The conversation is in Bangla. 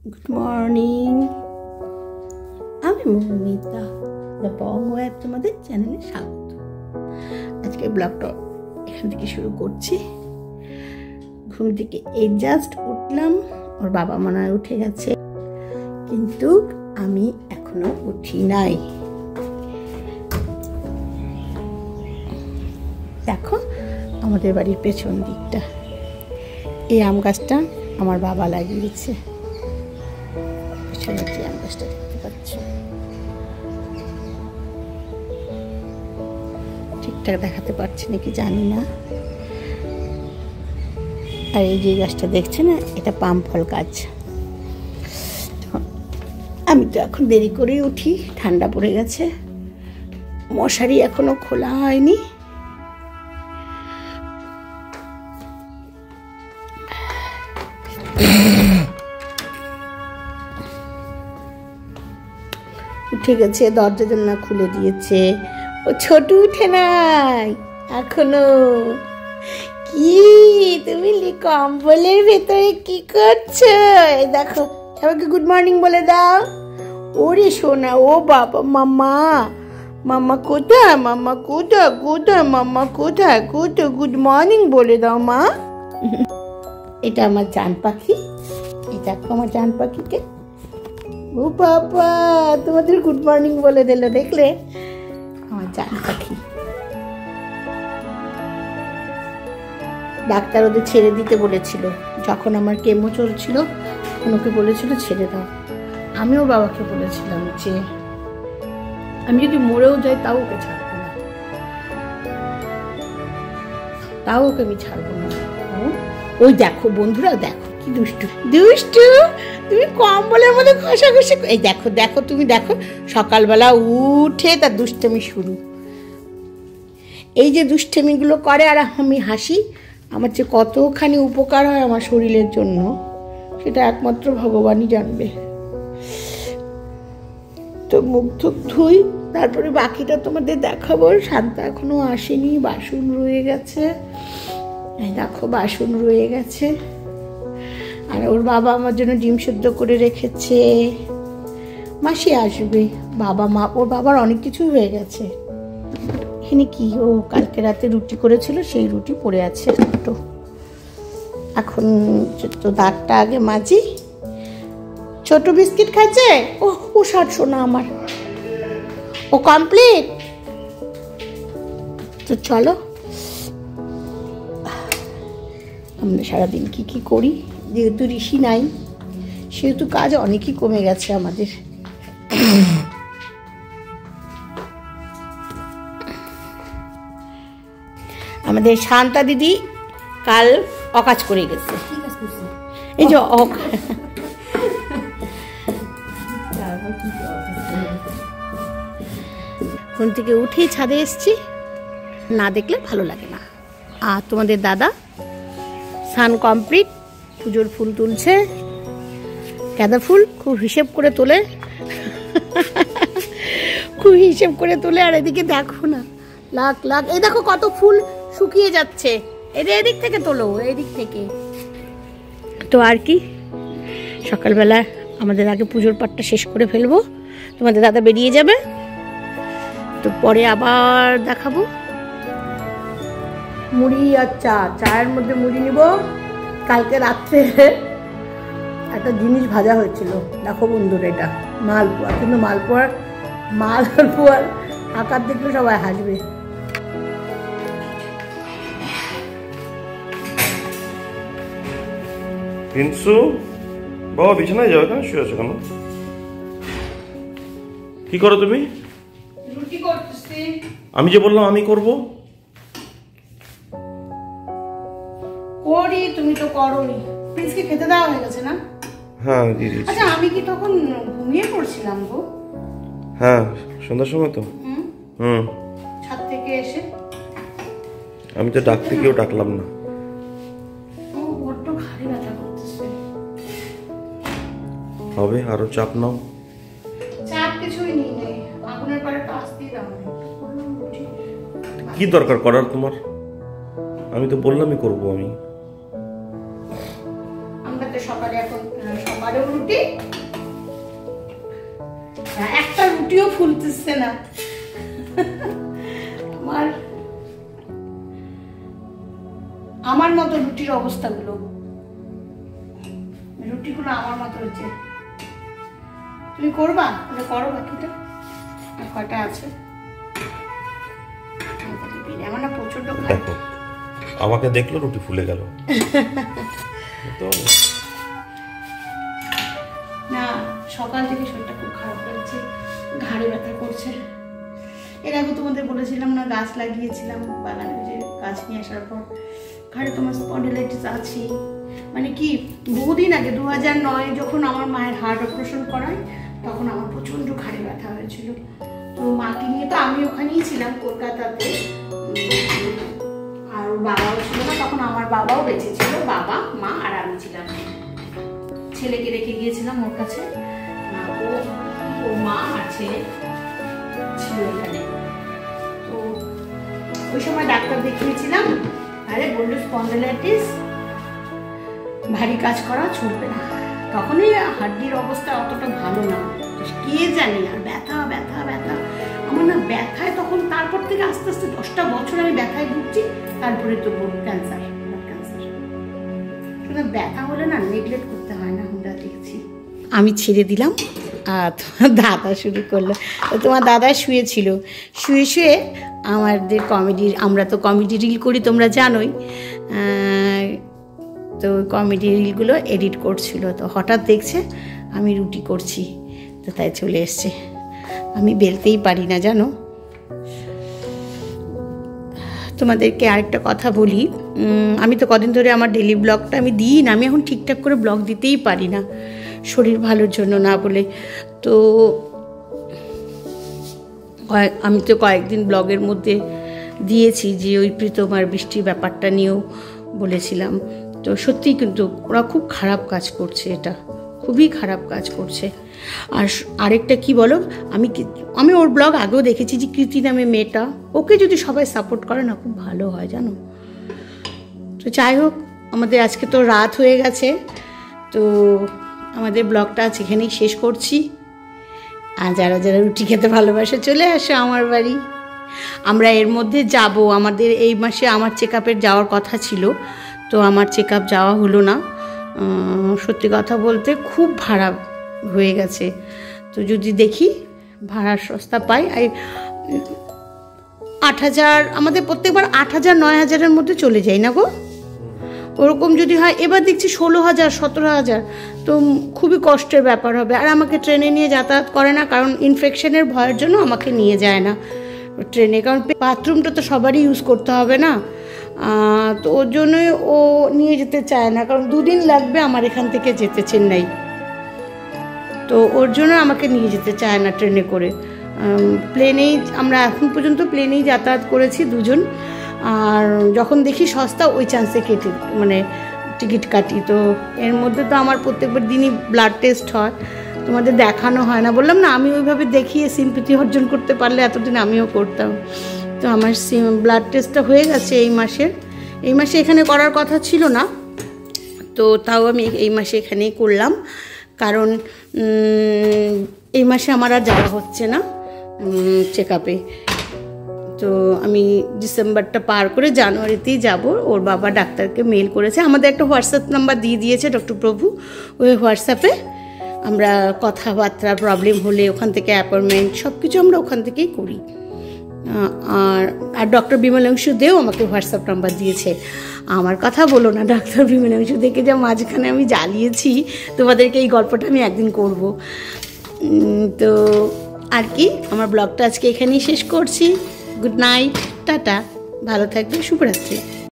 গুড মর্নিং, আমি মৌমিতা দ্য বং ওয়েব তোমাদের চ্যানেলে স্বাগত। আজকে ব্লগটা এখান থেকে শুরু করছি। ঘুম থেকে এই জাস্ট উঠলাম, ওর বাবা মনে হয় উঠে গেছে, কিন্তু আমি এখনো উঠি নাই। দেখো আমাদের বাড়ির পেছন দিকটা, এই আম গাছটা আমার বাবা লাগিয়েছে। পেছনে যে আম গাছটা দেখতে পাচ্ছ, ঠিকঠাক দেখাতে পারছি নাকি জানি না। আর এই যে গাছটা দেখছে না, এটা পাম ফল গাছ। আমি তো এখন দেরি করেই উঠি, ঠান্ডা পড়ে গেছে, মশারি এখনো খোলা হয়নি। উঠে গেছে, দরজা জানলা খুলে দিয়েছে। ও ছোট উঠে নাই এখনো। কি তুমি কম্বলের ভেতরে কি করছো? এই দেখো, সবাইকে গুড মর্নিং বলে দাও। ওরে সোনা, ও বাবা, মাম্মা মাম্মা কোথায়, মাম্মা কোথায়, কোথায় মাম্মা কোথায়, কোথায়, গুড মর্নিং বলে দাও মা। এটা আমার জান পাখি, এই দেখো আমার জান পাখিকে। ও বাবা, তোমাদের গুড মর্নিং বলে দিল, দেখলে? আমার জান পাখি। ডাক্তার ওদের ছেড়ে দিতে বলেছিল, যখন আমার কেমো চলছিল ওকে বলেছিল ছেড়ে দাও। আমিও বাবাকে বলেছিলাম যে আমি যদি মরেও যাই তাও ওকে ছাড়বো না, তাও ওকে আমি ছাড়বো না। ওই দেখো বন্ধুরা, দেখো কি দুষ্টু দুষ্টু, তুমি কম্বলের মধ্যে ঘষাঘষি। এই দেখো দেখো, তুমি দেখো, সকালবেলা উঠে তার দুষ্টামি শুরু। এই যে দুষ্টামিগুলো করে আর আমি হাসি, আমার যে কতখানি উপকার হয় আমার শরীরের জন্য, সেটা একমাত্র ভগবানই জানবে। তো মুখ টুক ধুই, তারপরে বাকিটা তোমাদের দেখাবো। শান্তা এখনো আসেনি, বাসন রয়ে গেছে। এই দেখো বাসন রয়ে গেছে। আর ওর বাবা আমার জন্য ডিম সেদ্ধ করে রেখেছে। মাসি আসবে, বাবা মা, ওর বাবার অনেক কিছু হয়ে গেছে। এখানে কি, ও কালকে রাতে রুটি করেছিল, সেই রুটি পড়ে আছে একটু। এখন তো দাঁতটা আগে মাজি। ছোট বিস্কিট খাচ্ছে, ও সারছো না আমার, ও কমপ্লিট। তো চলো, আমরা সারাদিন কি কি করি। যেহেতু ঋষি নাই, সেহেতু কাজ অনেকই কমে গেছে আমাদের। আমাদের শান্তা দিদি কাল অকাজ করে গেছে। এই যে ঘুম থেকে উঠেই ছাদে এসছি, না দেখলে ভালো লাগে না। আর তোমাদের দাদা স্নান কমপ্লিট, পুজোর ফুল তুলছে। গাঁদা ফুল খুব হিসেব করে তোলে, খুব হিসেব করে তোলে। আর এদিকে দেখো না, লাখ লাখ, এই দেখো কত ফুল শুকিয়ে যাচ্ছে। এদিক থেকে তোলো, এদিক থেকে। তো আর কি, সকালবেলা আমাদের আগে পুজোর পাঠটা শেষ করে ফেলবো, তোমাদের দাদা বেরিয়ে যাবে, তো পরে আবার দেখাবো। মুড়ি আর চা, চায়ের মধ্যে মুড়ি নিব। কালকে রাত্রে একটা জিনিস ভাজা হয়েছিল, দেখো বন্ধুরা, এটা মালপোয়া। কিন্তু মালপোয়ার আকার দেখলে সবাই হাসবে। পিন্সু, বাবা বিছানায় যাও, কেন শুয়ে আছো কেন? কি করো তুমি? রুটি করতেছি। আমি যে বললাম আমি করব, করি, তুমি তো করোনি। প্রিন্সকে খেতে দেওয়া হয়ে গেছে না? হ্যাঁ দিয়ে দিয়েছি। আচ্ছা, আমি কি তখন ঘুমিয়ে পড়ছিলাম গো? হ্যাঁ, সন্ধ্যার সময় তো। ছাদ থেকে এসে আমি তো ডাকতে গিয়েও ডাকলাম না। বড্ড ঘাড়ে ব্যথা করতেছে। হবে, আরো চাপ নাও। চাপ কিছুই নেই, আগুনের পাড়ে তো আসতেই দাও। কি দরকার করার তোমার? আমি তো বললামই করবো। আমরা তো সকালে এখন সকালে হলো রুটি, একটা রুটিও ফুলতেছে না। আমার মতো রুটির অবস্থাগুলো, রুটিগুলো আমার মতো হচ্ছে। তুমি করবা? করো বাকিটা। আর কয়টা আছে? আমার না প্রচন্ড আমাকে দেখলো রুটি ফুলে গেল। না, সকাল থেকে শরীরটা খুব খারাপ লাগছে, ঘাড়ে ব্যথা করছে। এর আগে তোমাদের বলেছিলাম না, গাছ লাগিয়েছিলাম বাগানে, যে গাছ নিয়ে আসার পর ঘাড়ে তোমার স্পন্ডিলাইটিস আছে। মানে কি, বহুদিন আগে 2009 যখন আমার মায়ের হার্ট অপারেশন করায়, তখন আমার প্রচণ্ড ঘাড়ে ব্যথা হয়েছিল। তো মাকে নিয়ে তো আমি ওখানেই ছিলাম কলকাতাতে, আর বাবাও ছিল না তখন, আমার বাবাও বেঁচে ছিল, বাবা মা আর আমি ছিলাম। ছেলেকে রেখে গিয়েছিলাম ওর কাছে, ও মা আর ছেলে ছিল এখানে। তো ওই সময় ডাক্তার দেখিয়েছিলাম, আরে বললো স্পন্ডিলাইটিস, ভারী কাজ করা চলবে না। তখনই হাড্ডির অবস্থা অতটা ভালো না, কে জানি। আর ব্যথা ব্যথা ব্যথা, আমার না ব্যথায় তখন, তারপর থেকে আস্তে আস্তে 10টা বছর আমি ব্যথায় ভুগছি। তারপরে তো ক্যান্সার, ব্লাড ক্যান্সার। শুধু ব্যথা হলে না নেগলেক্ট করতে হয় না, আমরা দেখছি। আমি ছেড়ে দিলাম আর তোমার দাদা শুরু করলো। তোমার দাদা শুয়েছিল, শুয়ে শুয়ে আমাদের কমেডির, আমরা তো কমেডি রিল করি তোমরা জানোই, তো কমেডি রিলগুলো এডিট করছিল। তো হঠাৎ দেখছে আমি রুটি করছি, তো তাই চলে এসছে। আমি বেলতেই পারি না জানো। তোমাদেরকে আরেকটা কথা বলি, আমি তো কদিন ধরে আমার ডেলি ব্লগটা আমি দিই না, আমি এখন ঠিকঠাক করে ব্লগ দিতেই পারি না, শরীর ভালোর জন্য না বলে। তো আমি তো কয়েকদিন ব্লগের মধ্যে দিয়েছি যে ওই প্রীতম আর বৃষ্টির ব্যাপারটা নিয়েও বলেছিলাম। তো সত্যিই কিন্তু ওরা খুব খারাপ কাজ করছে, এটা খুবই খারাপ কাজ করছে। আর আরেকটা কি বলো, আমি ওর ব্লগ আগেও দেখেছি যে কৃতি নামে মেয়েটা, ওকে যদি সবাই সাপোর্ট করে না খুব ভালো হয় জানো। তো যাই হোক, আমাদের আজকে তো রাত হয়ে গেছে, তো আমাদের ব্লগটা আজ এখানেই শেষ করছি। আর যারা যারা রুটি খেতে ভালোবাসে চলে আসো আমার বাড়ি। আমরা এর মধ্যে যাব, আমাদের এই মাসে আমার চেক আপের যাওয়ার কথা ছিল, তো আমার চেক আপ যাওয়া হলো না। সত্যি কথা বলতে খুব ভাড়া হয়ে গেছে, তো যদি দেখি ভাড়া সস্তা পাই। 8,000, আমাদের প্রত্যেকবার 8,000 9,000-এর মধ্যে চলে যায় না গো, ওরকম যদি হয়। এবার দেখছি 16,000 17,000, তো খুবই কষ্টের ব্যাপার হবে। আর আমাকে ট্রেনে নিয়ে যাতায়াত করে না, কারণ ইনফেকশনের ভয়ের জন্য আমাকে নিয়ে যায় না ট্রেনে, কারণ বাথরুমটা তো সবারই ইউজ করতে হবে না। তো ওর জন্যই ও নিয়ে যেতে চায় না, কারণ 2 দিন লাগবে আমার এখান থেকে যেতে চেন্নাই, তো ওর জন্য আমাকে নিয়ে যেতে চায় না ট্রেনে করে। প্লেনেই আমরা এখন পর্যন্ত প্লেনেই যাতায়াত করেছি দুজন। আর যখন দেখি সস্তা ওই চান্সে টিকিট কাটি। তো এর মধ্যে তো আমার প্রত্যেকবার দিনই ব্লাড টেস্ট হয়, তোমাদের দেখানো হয় না, বললাম না। আমি ওইভাবে দেখিয়ে সিম্পেথি অর্জন করতে পারলে এতদিন আমিও করতাম। তো আমার ব্লাড টেস্টটা হয়ে গেছে এই মাসে এখানে করার কথা ছিল না, তো তাও আমি এই মাসে এখানেই করলাম, কারণ এই মাসে আমার আর যাওয়া হচ্ছে না চেক আপে। তো আমি ডিসেম্বরটা পার করে জানুয়ারিতেই যাব। ওর বাবা ডাক্তারকে মেল করেছে, আমাদের একটা হোয়াটসঅ্যাপ নাম্বার দিয়ে দিয়েছে ডক্টর প্রভু, ওই হোয়াটসঅ্যাপে আমরা কথাবার্তা, প্রবলেম হলে ওখান থেকে অ্যাপয়েন্টমেন্ট সব কিছু আমরা ওখান থেকেই করি। আর ডক্টর বিমলাংশু দেও আমাকে হোয়াটসঅ্যাপ নাম্বার দিয়েছে। আমার কথা বলো না, ডাক্তার বিমলাংশু দেখে যা মাঝখানে আমি জ্বালিয়েছি, তোমাদেরকে এই গল্পটা আমি একদিন করব। তো আর কি, আমার ব্লগটা আজকে এখানেই শেষ করছি। গুড নাইট, টাটা, ভালো থাকবে, শুভরাত্রি।